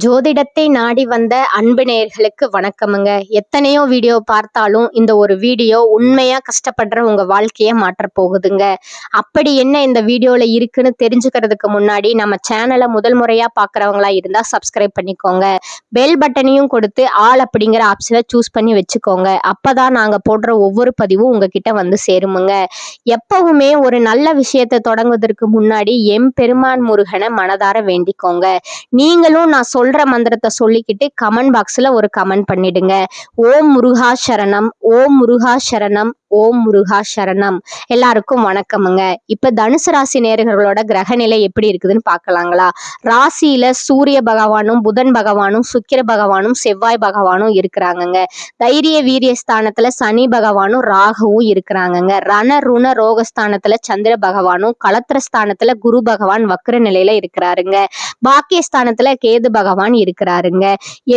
ஜோதிடத்தை நாடி வந்த அன்பு நேயர்களுக்கு வணக்கமுங்க. எத்தனையோ வீடியோ பார்த்தாலும் இந்த ஒரு வீடியோ உண்மையா கஷ்டப்படுற உங்க வாழ்க்கைய மாற்றப் போகுதுங்க. அப்படி என்ன இந்த வீடியோல இருக்குன்னு தெரிஞ்சுக்கிறதுக்கு முன்னாடி நம்ம சேனலை முதல் முறையா பார்க்குறவங்களா இருந்தா சப்ஸ்கிரைப் பண்ணிக்கோங்க. பெல் பட்டனையும் கொடுத்து ஆல் அப்படிங்கிற ஆப்ஷனை சூஸ் பண்ணி வச்சுக்கோங்க. அப்பதான் நாங்க போடுற ஒவ்வொரு பதிவும் உங்ககிட்ட வந்து சேருமுங்க. எப்பவுமே ஒரு நல்ல விஷயத்தை தொடங்குவதற்கு முன்னாடி எம்பெருமான் முருகனை மனதார வேண்டிக்கோங்க. நீங்களும் நான் சொல்ற மந்திரத்தை சொல்லிக்கிட்டு கமெண்ட் பாக்ஸ்ல ஒரு கமெண்ட் பண்ணிடுங்க. ஓம் முருகா சரணம், ஓம் முருகா சரணம், ஓம் முருகா சரணம். எல்லாருக்கும் வணக்கமுங்க. இப்ப தனுசு ராசி நேயர்களோட கிரக நிலை எப்படி இருக்குதுன்னு பார்க்கலாங்களா? ராசியில சூரிய பகவானும் புதன் பகவானும் சுக்கிர பகவானும் செவ்வாய் பகவானும் இருக்கிறாங்கங்க. தைரிய வீரிய ஸ்தானத்துல சனி பகவானும் ராகுவும் இருக்கிறாங்கங்க. ரண ருண ரோகஸ்தானத்துல சந்திர பகவானும், களத்திர ஸ்தானத்துல குரு பகவான் வக்ர நிலையில இருக்கிறாருங்க. பாக்கியஸ்தானத்துல கேது பகவான் இருக்கிறாருங்க.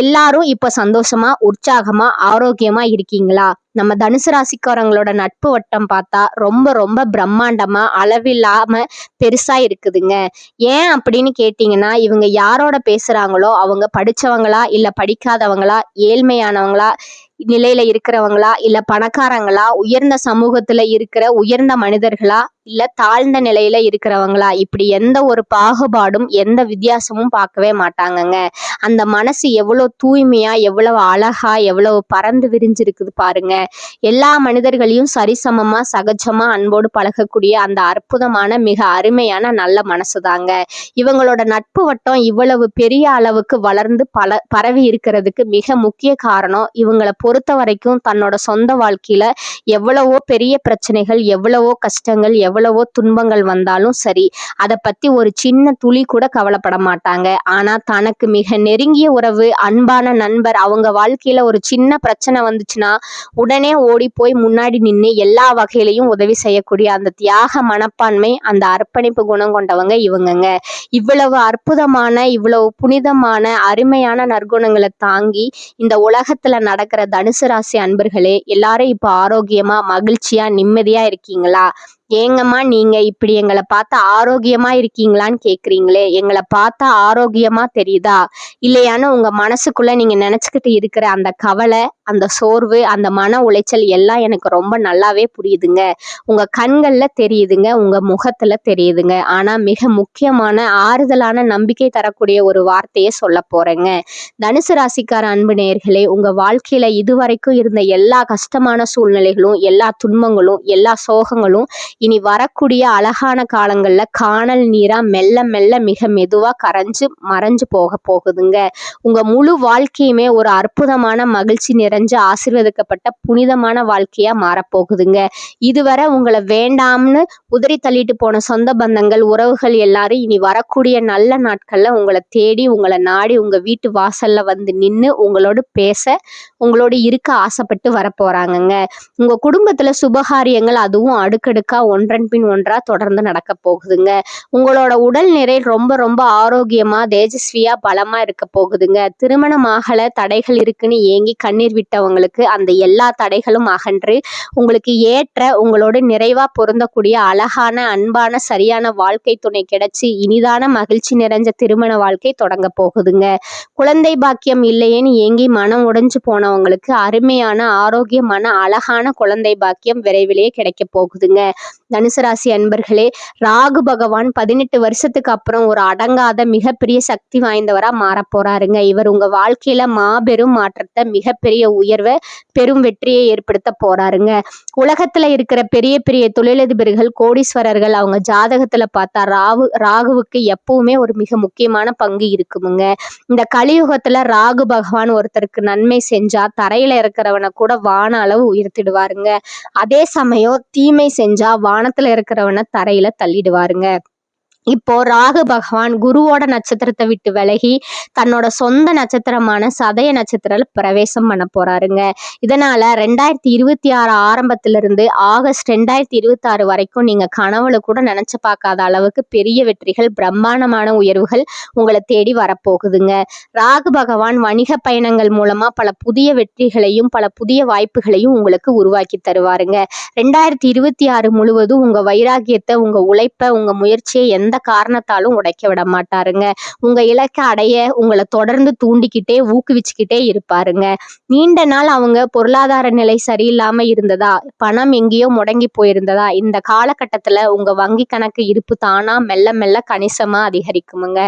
எல்லாரும் இப்ப சந்தோஷமா உற்சாகமா ஆரோக்கியமா இருக்கீங்களா? நம்ம தனுசு ராசிக்காரங்களோட நட்பு வட்டம் பார்த்தா ரொம்ப ரொம்ப பிரம்மாண்டமா அளவில்லாம பெருசா இருக்குதுங்க. ஏன் அப்படின்னு கேட்டீங்கன்னா, இவங்க யாரோட பேசுறாங்களோ அவங்க படிச்சவங்களா இல்ல படிக்காதவங்களா, ஏழ்மையானவங்களா நிலையில இருக்கிறவங்களா இல்ல பணக்காரங்களா, உயர்ந்த சமூகத்துல இருக்கிற உயர்ந்த மனிதர்களா இல்ல தாழ்ந்த நிலையில இருக்கிறவங்களா, இப்படி எந்த ஒரு பாகுபாடும் எந்த வித்தியாசமும் பார்க்கவே மாட்டாங்கங்க. அந்த மனசு எவ்வளவு தூய்மையா எவ்வளவு அழகா எவ்வளவு பறந்து விரிஞ்சிருக்குது பாருங்க. எல்லா மனிதர்களையும் சரிசமமா சகஜமா அன்போடு பழகக்கூடிய அந்த அற்புதமான மிக அருமையான நல்ல மனசுதாங்க. இவங்களோட நட்பு வட்டம் இவ்வளவு பெரிய அளவுக்கு வளர்ந்து பரவி இருக்கிறதுக்கு மிக முக்கிய காரணம், இவங்களை பொறுத்த வரைக்கும் தன்னோட சொந்த வாழ்க்கையில எவ்வளவோ பெரிய பிரச்சனைகள், எவ்வளவோ கஷ்டங்கள், எவ்வளவோ துன்பங்கள் வந்தாலும் சரி, அதை பத்தி ஒரு சின்ன துளி கூட கவலைப்பட மாட்டாங்க. ஆனா தனக்கு மிக நெருங்கிய உறவு, அன்பான நண்பர் அவங்க வாழ்க்கையில ஒரு சின்ன பிரச்சனை வந்துச்சுன்னா உடனே ஓடி போய் முன்னாடி நின்று எல்லா வகையிலையும் உதவி செய்யக்கூடிய அந்த தியாக மனப்பான்மை, அந்த அர்ப்பணிப்பு குணம் கொண்டவங்க இவங்கங்க. இவ்வளவு அற்புதமான இவ்வளவு புனிதமான அருமையான நற்குணங்களை தாங்கி இந்த உலகத்துல நடக்கிற தனுசு ராசி அன்பர்களே, எல்லாரும் இப்ப ஆரோக்கியமா மகிழ்ச்சியா நிம்மதியா இருக்கீங்களா? ஏங்கம்மா நீங்க இப்படி எங்களை பார்த்தா ஆரோக்கியமா இருக்கீங்களான்னு கேக்குறீங்களே, எங்களை பார்த்தா ஆரோக்கியமா தெரியுதா இல்லையான்னு உங்க மனசுக்குள்ள நீங்க நினைச்சுக்கிட்டு இருக்கிற அந்த கவலை, அந்த சோர்வு, அந்த மன உளைச்சல் எல்லாம் எனக்கு ரொம்ப நல்லாவே புரியுதுங்க. உங்க கண்கள்ல தெரியுதுங்க, உங்க முகத்துல தெரியுதுங்க. ஆனா மிக முக்கியமான ஆறுதலான நம்பிக்கை தரக்கூடிய ஒரு வார்த்தையை சொல்ல போறேங்க. தனுசு ராசிக்கார அன்பு நேயர்களே, உங்க வாழ்க்கையில இதுவரைக்கும் இருந்த எல்லா கஷ்டமான சூழ்நிலைகளும், எல்லா துன்பங்களும், எல்லா சோகங்களும் இனி வரக்கூடிய அழகான காலங்கள்ல காணல் நீரா மெல்ல மெல்ல மிக மெதுவா கரைஞ்சு மறைஞ்சு போக போகுதுங்க. உங்க முழு வாழ்க்கையுமே ஒரு அற்புதமான மகிழ்ச்சி நிறைஞ்சு ஆசீர்வதிக்கப்பட்ட புனிதமான வாழ்க்கையா மாறப்போகுதுங்க. இதுவரை உங்களை வேண்டாம்னு உதறி தள்ளிட்டு போன சொந்த பந்தங்கள், உறவுகள் எல்லாரும் இனி வரக்கூடிய நல்ல நாட்கள்ல உங்களை தேடி உங்களை நாடி உங்க வீட்டு வாசல்ல வந்து நின்று உங்களோடு பேச, உங்களோடு இருக்க ஆசைப்பட்டு வரப்போறாங்கங்க. உங்க குடும்பத்துல சுபகாரியங்கள் அதுவும் அடுக்கடுக்கா ஒன்றன் பின் ஒன்றா தொடர்ந்து நடக்க போகுதுங்க. உங்களோட உடல் நிறை ரொம்ப ரொம்ப ஆரோக்கியமா தேஜஸ்வியா பலமா இருக்க போகுதுங்க. திருமணமாகல தடைகள் இருக்குன்னு ஏங்கி கண்ணீர் விட்டவங்களுக்கு அந்த எல்லா தடைகளும் அகன்று உங்களுக்கு ஏற்ற உங்களோட நிறைவா பொருந்தக்கூடிய அழகான அன்பான சரியான வாழ்க்கை துணை கிடைச்சி இனிதான மகிழ்ச்சி நிறைஞ்ச திருமண வாழ்க்கை தொடங்க போகுதுங்க. குழந்தை பாக்கியம் இல்லையேன்னு ஏங்கி மனம் உடைஞ்சு போனவங்களுக்கு அருமையான ஆரோக்கியமான அழகான குழந்தை பாக்கியம் விரைவிலேயே கிடைக்க போகுதுங்க. தனுசு ராசி அன்பர்களே, ராகு பகவான் 18 வருஷத்துக்கு அப்புறம் ஒரு அடங்காத மிகப்பெரிய சக்தி வாய்ந்தவரா மாற போறாருங்க. இவர் உங்க வாழ்க்கையில மாபெரும் மாற்றத்தை, மிகப்பெரிய உயர்வை, பெரும் வெற்றியை ஏற்படுத்த போறாருங்க. உலகத்துல இருக்கிற பெரிய பெரிய தொழிலதிபர்கள், கோடீஸ்வரர்கள் அவங்க ஜாதகத்துல பார்த்தா ராகுவுக்கு எப்பவுமே ஒரு மிக முக்கியமான பங்கு இருக்குமுங்க. இந்த கலியுகத்துல ராகு பகவான் ஒருத்தருக்கு நன்மை செஞ்சா தரையில இருக்கிறவனை கூட வான அளவு உயர்த்திடுவாருங்க. அதே சமயம் தீமை செஞ்சா வானத்துல இருக்கிறவனை தரையில தள்ளிடுவாருங்க. இப்போ ராகு பகவான் குருவோட நட்சத்திரத்தை விட்டு விலகி தன்னோட சொந்த நட்சத்திரமான சதய நட்சத்திரம் பிரவேசம் பண்ண போறாருங்க. இதனால 2026 ஆரம்பத்திலிருந்து ஆகஸ்ட் 2026 வரைக்கும் நீங்க கனவுல கூட நினைச்சு பார்க்காத அளவுக்கு பெரிய வெற்றிகள், பிரம்மாண்டமான உயர்வுகள் உங்களை தேடி வரப்போகுதுங்க. ராகு பகவான் வணிக பயணங்கள் மூலமா பல புதிய வெற்றிகளையும் பல புதிய வாய்ப்புகளையும் உங்களுக்கு உருவாக்கி தருவாருங்க. 2026 முழுவதும் உங்க வைராகியத்தை, உங்க உழைப்பை, உங்க முயற்சியை எந்த எந்த காரணத்தாலும் உடைக்க விட மாட்டாருங்க. உங்க இலக்கை அடைய உங்களை தொடர்ந்து தூண்டிக்கிட்டே ஊக்குவிச்சுக்கிட்டே இருப்பாருங்க. நீண்ட நாள் அவங்க பொருளாதார நிலை சரியில்லாம இருந்ததா, பணம் எங்கேயோ முடங்கி போயிருந்ததா, இந்த காலகட்டத்துல உங்க வங்கி கணக்கு இருப்பு தானா மெல்ல மெல்ல கணிசமா அதிகரிக்குமுங்க.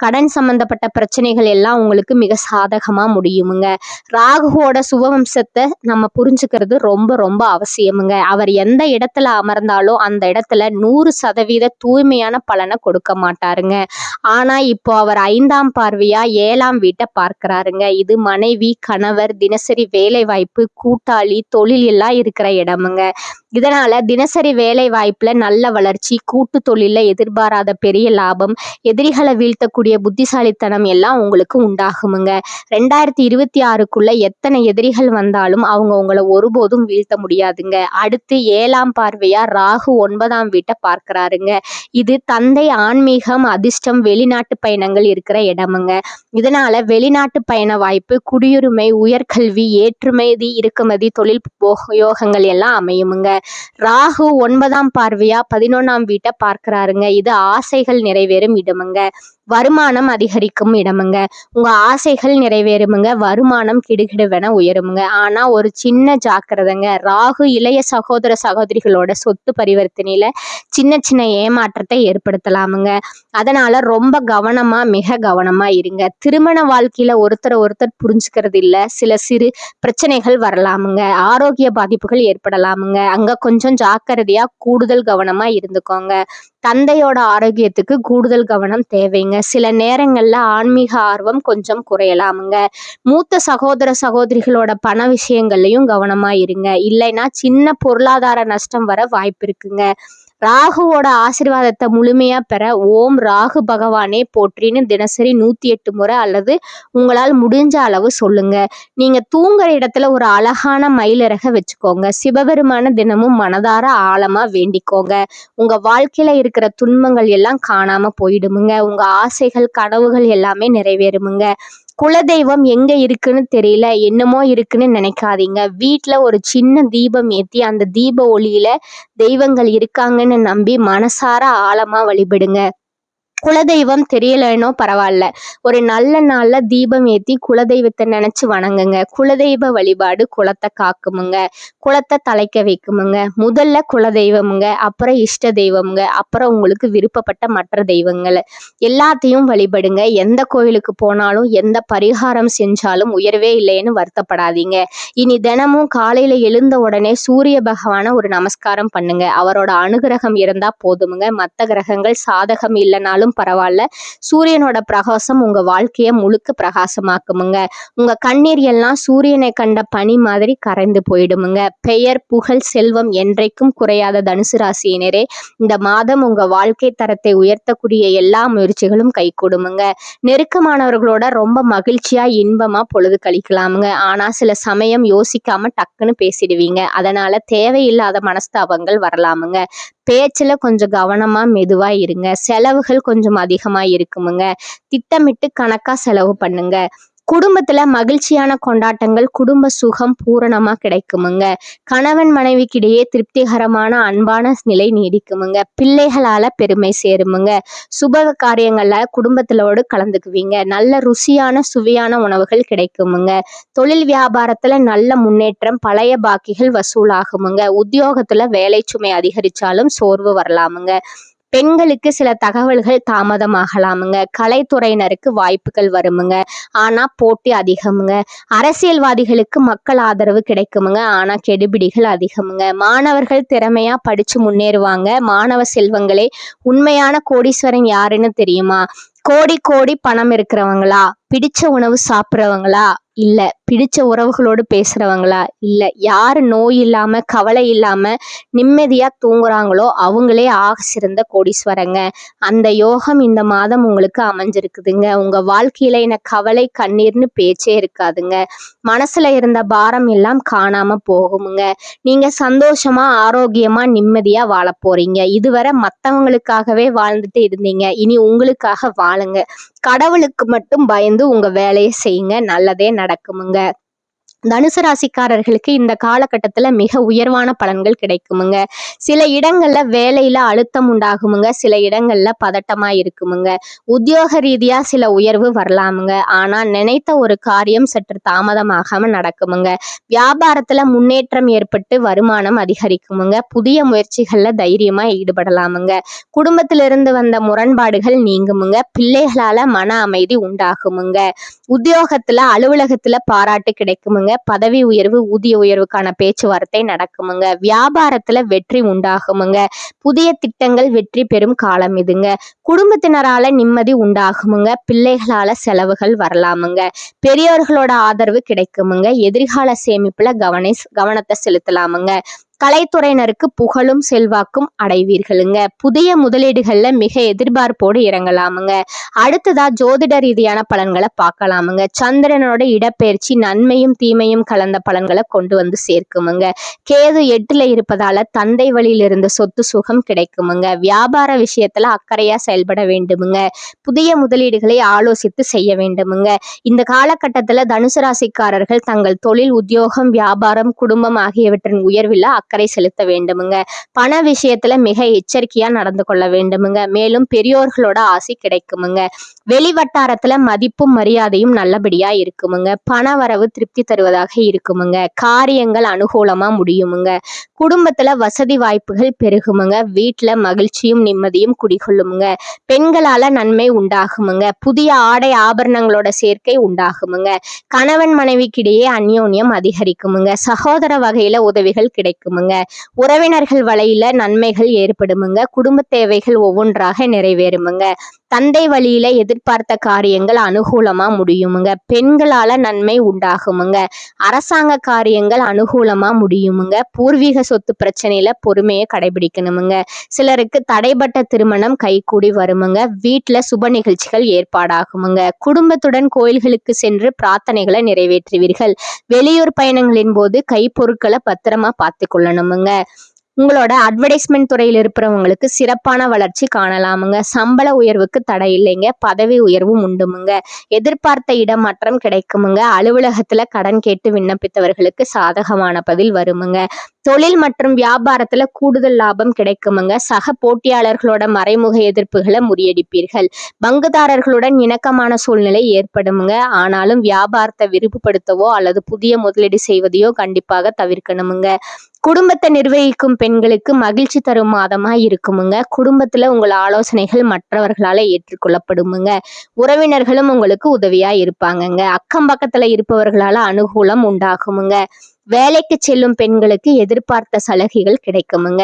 கடன் சம்பந்தப்பட்ட பிரச்சனைகள் எல்லாம் உங்களுக்கு மிக சாதகமா முடியுமுங்க. ராகுவோட சுபவம்சத்தை நம்ம புரிஞ்சுக்கிறது ரொம்ப ரொம்ப அவசியமுங்க. அவர் எந்த இடத்துல அமர்ந்தாலும் அந்த இடத்துல 100% தூய்மையான பலனை கொடுக்க மாட்டாருங்க. ஆனா இப்போ அவர் 5ஆம் பார்வையா 7ஆம் வீட்டை பார்க்கிறாருங்க. இது மனைவி, கணவர், தினசரி வேலை வாய்ப்பு, கூட்டாளி, தொழில் எல்லாம் இருக்கிற இடமுங்க. இதனால தினசரி வேலை வாய்ப்புல நல்ல வளர்ச்சி, கூட்டு தொழில எதிர்பாராத பெரிய லாபம், எதிரிகளை வீழ்த்தக்கூடிய புத்திசாலித்தனம் எல்லாம் உங்களுக்கு உண்டாகுமுங்க. 2026க்குள்ள எத்தனை எதிரிகள் வந்தாலும் அவங்க உங்களை ஒருபோதும் வீழ்த்த முடியாதுங்க. அடுத்து 7ஆம் பார்வையா ராகு 9ஆம் வீட்டை பார்க்கிறாருங்க. இது தந்தை, ஆன்மீகம், அதிர்ஷ்டம், வெளிநாட்டு பயணங்கள் இருக்கிற இடமுங்க. இதனால வெளிநாட்டு பயண வாய்ப்பு, குடியுரிமை, உயர்கல்வி, ஏற்றுமதி, இறக்குமதி, தொழில் யோகங்கள் எல்லாம் அமையுமுங்க. ராகு 9ஆம் பார்வையா 11ஆம் வீட்டை பார்க்கிறாருங்க. இது ஆசைகள் நிறைவேறும் இடமுங்க. வருமானம் அதிகரிக்கும் இடமுங்க. உங்க ஆசைகள் நிறைவேறுமுங்க. வருமானம் கிடுகிடுவென உயருமுங்க. ஆனா ஒரு சின்ன ஜாக்கிரதைங்க. ராகு இளைய சகோதர சகோதரிகளோட சொத்து பரிவர்த்தனையில சின்ன சின்ன ஏமாற்றத்தை ஏற்படுத்தலாமுங்க. அதனால ரொம்ப கவனமா, மிக கவனமா இருங்க. திருமண வாழ்க்கையில ஒருத்தர் புரிஞ்சுக்கிறது இல்ல, சில சிறு பிரச்சனைகள் வரலாமுங்க. ஆரோக்கிய பாதிப்புகள் ஏற்படலாமுங்க. அங்க கொஞ்சம் ஜாக்கிரதையா கூடுதல் கவனமா இருந்துக்கோங்க. தந்தையோட ஆரோக்கியத்துக்கு கூடுதல் கவனம் தேவைங்க. சில நேரங்கள்ல ஆன்மீக ஆர்வம் கொஞ்சம் குறையலாமுங்க. மூத்த சகோதர சகோதரிகளோட பண விஷயங்கள்லயும் கவனமா இருங்க. இல்லைன்னா சின்ன பொருளாதார நஷ்டம் வர வாய்ப்பு இருக்குங்க. ராகுவோட ஆசீர்வாதத்தை முழுமையா பெற ஓம் ராகு பகவானே போற்றின்னு தினசரி 108 முறை அல்லது உங்களால் முடிஞ்ச அளவு சொல்லுங்க. நீங்க தூங்குற இடத்துல ஒரு அழகான மயிலிறக வச்சுக்கோங்க. சிவபெருமான தினமும் மனதார ஆழமா வேண்டிக்கோங்க. உங்க வாழ்க்கையில இருக்கிற துன்பங்கள் எல்லாம் காணாம போயிடுமுங்க. உங்க ஆசைகள், கனவுகள் எல்லாமே நிறைவேறுமுங்க. குலதெய்வம் எங்க இருக்குன்னு தெரியல, என்னமோ இருக்குன்னு நினைக்காதீங்க. வீட்டுல ஒரு சின்ன தீபம் ஏத்தி அந்த தீப ஒளியில தெய்வங்கள் இருக்காங்கன்னு நம்பி மனசார ஆழமா வழிபடுங்க. குலதெய்வம் தெரியலனோ பரவாயில்ல, ஒரு நல்ல நாள்ல தீபம் ஏத்தி குலதெய்வத்தை நினைச்சு வணங்குங்க. குலதெய்வ வழிபாடு குலத்தை காக்குமுங்க, குலத்தை தலைக்க வைக்குமுங்க. முதல்ல குலதெய்வமுங்க, அப்புறம் இஷ்ட தெய்வமுங்க, அப்புறம் உங்களுக்கு விருப்பப்பட்ட மற்ற தெய்வங்கள் எல்லாத்தையும் வழிபடுங்க. எந்த கோயிலுக்கு போனாலும் எந்த பரிகாரம் செஞ்சாலும் உயர்வே இல்லைன்னு வருத்தப்படாதீங்க. இனி தினமும் காலையில எழுந்த உடனே சூரிய பகவான ஒரு நமஸ்காரம் பண்ணுங்க. அவரோட அனுகிரகம் இருந்தா போதுமுங்க. மற்ற கிரகங்கள் சாதகம் இல்லைனாலும் பரவாயில்ல, சூரியனோட பிரகாசம் உங்க வாழ்க்கைய முழுக்க பிரகாசமாக்குமுங்க. உங்க கண்ணீர் எல்லாம் சூரியனை கண்ட பனி மாதிரி கரைந்து போயிடுமுங்க. பெயர், புகழ், செல்வம் என்றைக்கும் குறையாத தனுசு ராசியினரே, இந்த மாதம் உங்க வாழ்க்கை தரத்தை உயர்த்தக்கூடிய எல்லா முயற்சிகளும் கைகூடுமுங்க. நெருக்கமானவர்களோட ரொம்ப மகிழ்ச்சியா, இன்பமா பொழுது கழிக்கலாமுங்க. ஆனா சில சமயம் யோசிக்காம டக்குன்னு பேசிடுவீங்க. அதனால தேவையில்லாத மனஸ்தாபங்கள் வரலாமுங்க. பேச்சுல கொஞ்சம் கவனமா, மெதுவா இருங்க. செலவுகள் கொஞ்சம் அதிகமா இருக்குமுங்க. திட்டமிட்டு கணக்கா செலவு பண்ணுங்க. குடும்பத்துல மகிழ்ச்சியான கொண்டாட்டங்கள், குடும்ப சுகம் பூரணமா கிடைக்குமுங்க. கணவன் மனைவிக்கிடையே திருப்திகரமான அன்பான நிலை நீடிக்குமுங்க. பிள்ளைகளால பெருமை சேருமுங்க. சுப காரியங்கள்ல குடும்பத்திலோடு கலந்துக்குவீங்க. நல்ல ருசியான சுவையான உணவுகள் கிடைக்குமுங்க. தொழில் வியாபாரத்துல நல்ல முன்னேற்றம், பழைய பாக்கிகள் வசூலாகுமுங்க. உத்தியோகத்துல வேலை சுமை அதிகரிச்சாலும் சோர்வு வரலாமுங்க. பெண்களுக்கு சில தகவல்கள் தாமதமாகலாமுங்க. கலைத்துறையினருக்கு வாய்ப்புகள் வருமுங்க. ஆனா போட்டி அதிகமுங்க. அரசியல்வாதிகளுக்கு மக்கள் ஆதரவு கிடைக்குமுங்க. ஆனா கெடுபிடிகள் அதிகமுங்க. மாணவர்கள் திறமையா படிச்சு முன்னேறுவாங்க. மாணவ செல்வங்களே, உண்மையான கோடீஸ்வரன் யாருன்னு தெரியுமா? கோடி கோடி பணம் இருக்கிறவங்களா, பிடிச்ச உணவு சாப்பிட்றவங்களா, இல்ல பிடிச்ச உறவுகளோடு பேசுறவங்களா, இல்ல யாரு நோய் இல்லாம கவலை இல்லாம நிம்மதியா தூங்குறாங்களோ அவங்களே ஆக சிறந்த கோடீஸ்வரங்க. அந்த யோகம் இந்த மாதம் உங்களுக்கு அமைஞ்சிருக்குதுங்க. உங்க வாழ்க்கையில என்ன கவலை, கண்ணீர்னு பேச்சே இருக்காதுங்க. மனசுல இருந்த பாரம் எல்லாம் காணாம போகுமுங்க. நீங்க சந்தோஷமா, ஆரோக்கியமா, நிம்மதியா வாழ போறீங்க. இதுவரை மத்தவங்களுக்காகவே வாழ்ந்துட்டு இருந்தீங்க, இனி உங்களுக்காக வாழுங்க. கடவுளுக்கு மட்டும் பயந்து உங்க வேலையை செய்யுங்க. நல்லதே நடக்குமுங்க. தனுசு ராசிக்காரர்களுக்கு இந்த காலகட்டத்துல மிக உயர்வான பலன்கள் கிடைக்குமுங்க. சில இடங்கள்ல வேலையில அழுத்தம் உண்டாகுமுங்க, சில இடங்கள்ல பதட்டமா இருக்குமுங்க. உத்தியோக ரீதியா சில உயர்வு வரலாமுங்க. ஆனா நினைத்த ஒரு காரியம் சற்று தாமதமாகாம நடக்குமுங்க. வியாபாரத்துல முன்னேற்றம் ஏற்பட்டு வருமானம் அதிகரிக்குமுங்க. புதிய முயற்சிகள்ல தைரியமா ஈடுபடலாமுங்க. குடும்பத்திலிருந்து வந்த முரண்பாடுகள் நீங்குமுங்க. பிள்ளைகளால மன அமைதி உண்டாகுமுங்க. உத்தியோகத்துல அலுவலகத்துல பாராட்டு கிடைக்குமுங்க. பதவி உயர்வு, ஊதிய உயர்வுக்கான பேச்சுவார்த்தை நடக்குமுங்க. வியாபாரத்துல வெற்றி உண்டாகுமுங்க. புதிய திட்டங்கள் வெற்றி பெறும் காலம் இதுங்க. குடும்பத்தினரால நிம்மதி உண்டாகுமுங்க. பிள்ளைகளால செலவுகள் வரலாமுங்க. பெரியோர்களோட ஆதரவு கிடைக்குமுங்க. எதிர்கால சேமிப்புல கவனத்தை செலுத்தலாமுங்க. கலைத்துறையினருக்கு புகழும் செல்வாக்கும் அடைவீர்களுங்க. புதிய முதலீடுகள்ல மிக எதிர்பார்ப்போடு இறங்கலாமுங்க. அடுத்ததா ஜோதிட ரீதியான பலன்களை பார்க்கலாமுங்க. சந்திரனோட இடப்பெயர்ச்சி நன்மையும் தீமையும் கலந்த பலன்களை கொண்டு வந்து சேர்க்குமுங்க. கேது 8ல இருப்பதால தந்தை வழியில் இருந்த சொத்து சுகம் கிடைக்குமுங்க. வியாபார விஷயத்துல அக்கறையா செயல்பட வேண்டுமுங்க. புதிய முதலீடுகளை ஆலோசித்து செய்ய வேண்டுமுங்க. இந்த காலகட்டத்துல தனுசு ராசிக்காரர்கள் தங்கள் தொழில், உத்தியோகம், வியாபாரம், குடும்பம் ஆகியவற்றின் உயர்வில் அக்கறை செலுத்த வேண்டுமுங்க. பண விஷயத்துல மிக எச்சரிக்கையா நடந்து கொள்ள வேண்டுமுங்க. மேலும் பெரியோர்களோட ஆசி கிடைக்குமுங்க. வெளி வட்டாரத்துல மதிப்பும் மரியாதையும் நல்லபடியா இருக்குமுங்க. பண வரவு திருப்தி தருவதாக இருக்குமுங்க. காரியங்கள் அனுகூலமா முடியுமுங்க. குடும்பத்துல வசதி வாய்ப்புகள் பெருகுமுங்க. வீட்டுல மகிழ்ச்சியும் நிம்மதியும் குடிகொள்ளுமுங்க. பெண்களால நன்மை உண்டாகுமுங்க. புதிய ஆடை ஆபரணங்களோட சேர்க்கை உண்டாகுமுங்க. கணவன் மனைவிக்கிடையே அந்யோன்யம் அதிகரிக்குமுங்க. சகோதர வகையில உதவிகள் கிடைக்குமுங்க. உறவினர்கள் வழியில நன்மைகள் ஏற்படுமுங்க. குடும்ப தேவைகள் ஒவ்வொன்றாக நிறைவேறுமுங்க. தந்தை வழியில எதிர்பார்த்த காரியங்கள் அனுகூலமா முடியுமுங்க. பெண்களால நன்மை உண்டாகுமுங்க. அரசாங்க காரியங்கள் அனுகூலமா முடியுமுங்க. பூர்வீக சொத்து பிரச்சனையில பொறுமையை கடைபிடிக்கணுமுங்க. சிலருக்கு தடைப்பட்ட திருமணம் கைகூடி வருமுங்க. வீட்டுல சுப நிகழ்ச்சிகள் ஏற்பாடாகுமுங்க. குடும்பத்துடன் கோயில்களுக்கு சென்று பிரார்த்தனைகளை நிறைவேற்றுவீர்கள். வெளியூர் பயணங்களின் போது கைப்பொருட்களை பத்திரமா பார்த்து கொள்ளணுமுங்க. உங்களோட அட்வர்டைஸ்மெண்ட் துறையில் இருக்கிறவங்களுக்கு சிறப்பான வளர்ச்சி காணலாமுங்க. சம்பள உயர்வுக்கு தடை இல்லைங்க. பதவி உயர்வும் உண்டுமுங்க. எதிர்பார்த்த இடமாற்றம் கிடைக்குமுங்க. அலுவலகத்துல கடன் கேட்டு விண்ணப்பித்தவர்களுக்கு சாதகமான பதில் வருமுங்க. தொழில் மற்றும் வியாபாரத்துல கூடுதல் லாபம் கிடைக்குமுங்க. சக போட்டியாளர்களோட மறைமுக எதிர்ப்புகளை முறியடிப்பீர்கள். பங்குதாரர்களுடன் இணக்கமான சூழ்நிலை ஏற்படுமுங்க. ஆனாலும் வியாபாரத்தை விரிவுபடுத்தவோ அல்லது புதிய முதலீடு செய்வதையோ கண்டிப்பாக தவிர்க்கணுமுங்க. குடும்பத்தை நிர்வகிக்கும் பெண்களுக்கு மகிழ்ச்சி தரும் மாதமா இருக்குமுங்க. குடும்பத்துல உங்கள் ஆலோசனைகள் மற்றவர்களால ஏற்றுக்கொள்ளப்படுமுங்க. உறவினர்களும் உங்களுக்கு உதவியா இருப்பாங்கங்க. அக்கம் பக்கத்துல இருப்பவர்களால அனுகூலம் உண்டாகுமுங்க. வேலைக்கு செல்லும் பெண்களுக்கு எதிர்பார்த்த சலுகைகள் கிடைக்குமுங்க.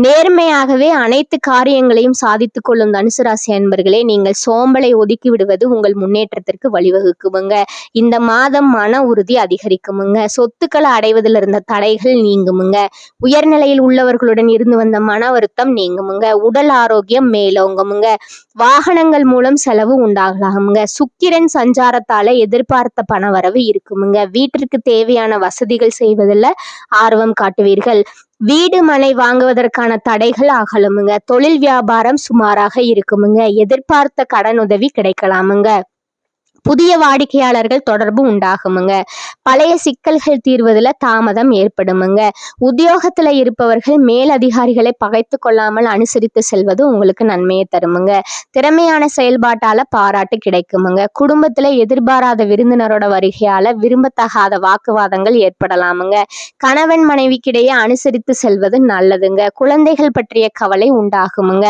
நேர்மையாகவே அனைத்து காரியங்களையும் சாதித்து கொள்ளும் தனுசு ராசி அன்பர்களே, நீங்கள் சோம்பலை ஒதுக்கி விடுவது உங்கள் முன்னேற்றத்திற்கு வழிவகுக்குமுங்க. இந்த மாதம் மன உறுதி அதிகரிக்குமுங்க. சொத்துக்களை அடைவதில் இருந்த தடைகள் நீங்குமுங்க. உயர்நிலையில் உள்ளவர்களுடன் இருந்து வந்த மன வருத்தம் நீங்குமுங்க. உடல் ஆரோக்கியம் மேலோங்குமுங்க. வாகனங்கள் மூலம் செலவு உண்டாகலாமுங்க. சுக்கிரன் சஞ்சாரத்தால எதிர்பார்த்த பணவரவு இருக்குமுங்க. வீட்டிற்கு தேவையான வசதிகள் செய்வதில் ஆர்வம் காட்டுவீர்கள். வீடு மனை வாங்குவதற்கான தடைகள் அகலுமுங்க. தொழில் வியாபாரம் சுமாராக இருக்குமுங்க. எதிர்பார்த்த கடன் உதவி கிடைக்கலாமுங்க. புதிய வாடிக்கையாளர்கள் தொடர்பு உண்டாகுமுங்க. பழைய சிக்கல்கள் தீர்வதில் தாமதம் ஏற்படுமுங்க. உத்தியோகத்துல இருப்பவர்கள் மேல் அதிகாரிகளை பகைத்து கொள்ளாமல் அனுசரித்து செல்வது உங்களுக்கு நன்மையை தருமுங்க. திறமையான செயல்பாட்டால பாராட்டு கிடைக்குமுங்க. குடும்பத்துல எதிர்பாராத விருந்தினரோட வருகையால விரும்பத்தகாத வாக்குவாதங்கள் ஏற்படலாமுங்க. கணவன் மனைவிக்கிடையே அனுசரித்து செல்வது நல்லதுங்க. குழந்தைகள் பற்றிய கவலை உண்டாகுமுங்க.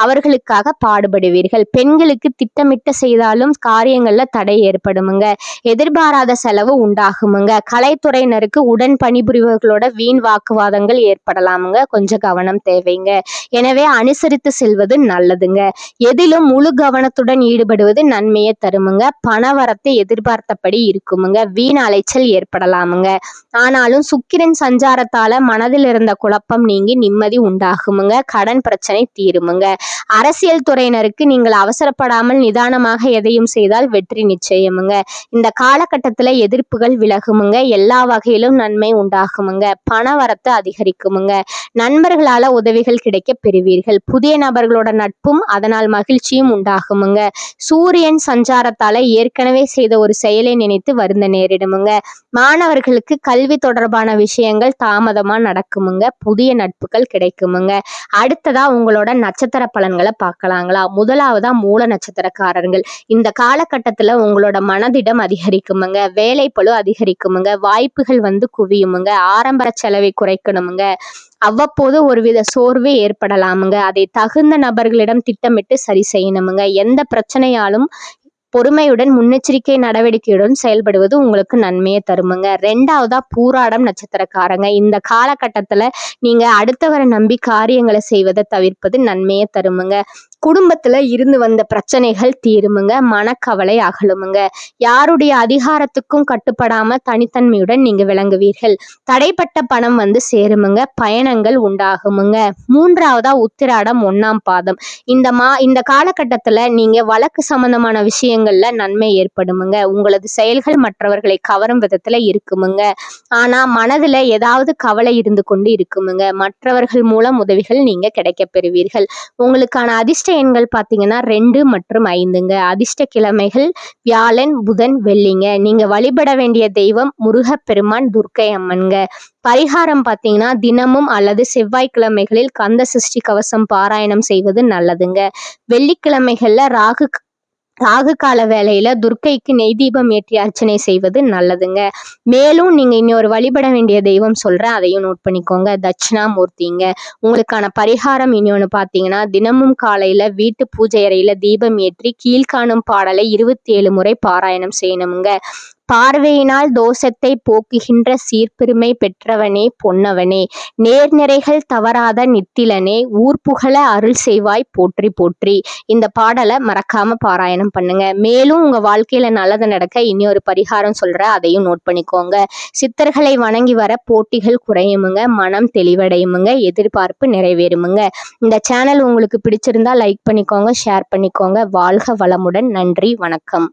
அவர்களுக்காக பாடுபடுவீர்கள். பெண்களுக்கு திட்டமிட்ட செய்தாலும் காரியங்கள்ல தடை ஏற்படுமுங்க. எதிர்பாராத செலவு உண்டாகுமுங்க. கலைத்துறையினருக்கு உடன் பணிபுரிவர்களோட வீண் வாக்குவாதங்கள் ஏற்படலாமுங்க. கொஞ்சம் கவனம் தேவைங்க. எனவே அனுசரித்து செல்வது நல்லதுங்க. எதிலும் முழு கவனத்துடன் ஈடுபடுவது நன்மையை தருமுங்க. பணவரத்து எதிர்பார்த்தபடி இருக்குமுங்க. வீண் அலைச்சல் ஏற்படலாமுங்க. ஆனாலும் சுக்கிரன் சஞ்சாரத்தால மனதில் இருந்த குழப்பம் நீங்கி நிம்மதி உண்டாகுமுங்க. கடன் பிரச்சனை தீருமுங்க. அரசியல் துறையினருக்கு நீங்கள் அவசரப்படாமல் நிதானமாக எதையும் செய்தால் வெற்றி நிச்சயமுங்க. இந்த காலகட்டத்துல எதிர்ப்புகள் விலகுமுங்க. எல்லா வகையிலும் நன்மை உண்டாகுமுங்க. பணவரத்து அதிகரிக்குமுங்க. நண்பர்களால உதவிகள் கிடைக்க பெறுவீர்கள். புதிய நபர்களோட நட்பும் அதனால் மகிழ்ச்சியும் உண்டாகுமுங்க. சூரியன் சஞ்சாரத்தால ஏற்கனவே செய்த ஒரு செயலை நினைத்து வருந்த நேரிடுமுங்க. மாணவர்களுக்கு கல்வி தொடர்பான விஷயங்கள் தாமதமா நடக்குமுங்க. புதிய நட்புகள் கிடைக்குமுங்க. அடுத்ததா உங்களோட நட்சத்திர பலன்களை பார்க்கலாங்களா? முதலாவதா மூல நட்சத்திரக்காரர்கள். இந்த காலகட்டத்துல உங்களோட மனதிடம் அதிகரிக்குமுங்க. வேலைப்பளு அதிகரிக்குமுங்க. வாய்ப்புகள் குவியுமுங்க. ஆடம்பர செலவை குறைக்கணுமுங்க. அவ்வப்போது ஒருவித சோர்வு ஏற்படலாமுங்க. அதை தகுந்த நபர்களிடம் திட்டமிட்டு சரி செய்யணுமுங்க. எந்த பிரச்சனையாலும் பொறுமையுடன் முன்னெச்சரிக்கை நடவடிக்கையுடன் செயல்படுவது உங்களுக்கு நன்மையை தருமுங்க. 2வதா பூராடம் நட்சத்திரக்காரங்க. இந்த காலகட்டத்துல நீங்க அடுத்தவரை நம்பி காரியங்களை செய்வதை தவிர்ப்பது நன்மையை தருமுங்க. குடும்பத்துல இருந்து வந்த பிரச்சனைகள் தீருமுங்க. மனக்கவலை அகலுமுங்க. யாருடைய அதிகாரத்துக்கும் கட்டுப்படாம தனித்தன்மையுடன் நீங்க விளங்குவீர்கள். தடைப்பட்ட பணம் சேருமுங்க. பயணங்கள் உண்டாகுமுங்க. 3வதா உத்திராடம் 1ஆம் பாதம். இந்த காலகட்டத்துல நீங்க வழக்கு சம்பந்தமான விஷயங்கள்ல நன்மை ஏற்படுமுங்க. உங்களது செயல்கள் மற்றவர்களை கவரும் விதத்துல இருக்குமுங்க. ஆனா மனதுல ஏதாவது கவலை இருந்து கொண்டு இருக்குமுங்க. மற்றவர்கள் மூலம் உதவிகள் நீங்க கிடைக்க பெறுவீர்கள். உங்களுக்கான அதிர்ஷ்ட எண்கள் பாத்தீங்கன்னா 2 மற்றும் 5ங்க. அதிர்ஷ்ட கிழமைகள் வியாழன், புதன், வெள்ளிங்க. நீங்க வழிபட வேண்டிய தெய்வம் முருகப்பெருமான், துர்க்கை அம்மன்ங்க. பரிகாரம் பாத்தீங்கன்னா தினமும் அல்லது செவ்வாய்க்கிழமைகளில் கந்த சஷ்டி கவசம் பாராயணம் செய்வது நல்லதுங்க. வெள்ளிக்கிழமைகள்ல ராகு கால வேளையில துர்க்கைக்கு நெய் தீபம் ஏற்றி அர்ச்சனை செய்வது நல்லதுங்க. மேலும் நீங்க இன்னொரு வழிபட வேண்டிய தெய்வம் சொல்றேன், அதையும் நோட் பண்ணிக்கோங்க. தட்சிணாமூர்த்திங்க. உங்களுக்கான பரிகாரம் இன்னொன்னு பாத்தீங்கன்னா தினமும் காலையில வீட்டு பூஜை அறையில தீபம் ஏற்றி கீழ்காணும் பாடலை 27 முறை பாராயணம் செய்யணுங்க. பார்வையினால் தோஷத்தை போக்குகின்ற சீர்பெருமை பெற்றவனே பொன்னவனே, நேர்நிறைகள் தவறாத நித்திலனே, ஊர்புகழ அருள் செய்வாய் போற்றி போற்றி. இந்த பாடலை மறக்காம பாராயணம் பண்ணுங்க. மேலும் உங்க வாழ்க்கையில நல்லது நடக்க இன்னொரு பரிகாரம் சொல்றேன், அதையும் நோட் பண்ணிக்கோங்க. சித்தர்களை வணங்கி வர போட்டிகள் குறையுமுங்க. மனம் தெளிவடையுமுங்க. எதிர்பார்ப்பு நிறைவேறுமுங்க. இந்த சேனல் உங்களுக்கு பிடிச்சிருந்தா லைக் பண்ணிக்கோங்க, ஷேர் பண்ணிக்கோங்க. வாழ்க வளமுடன். நன்றி, வணக்கம்.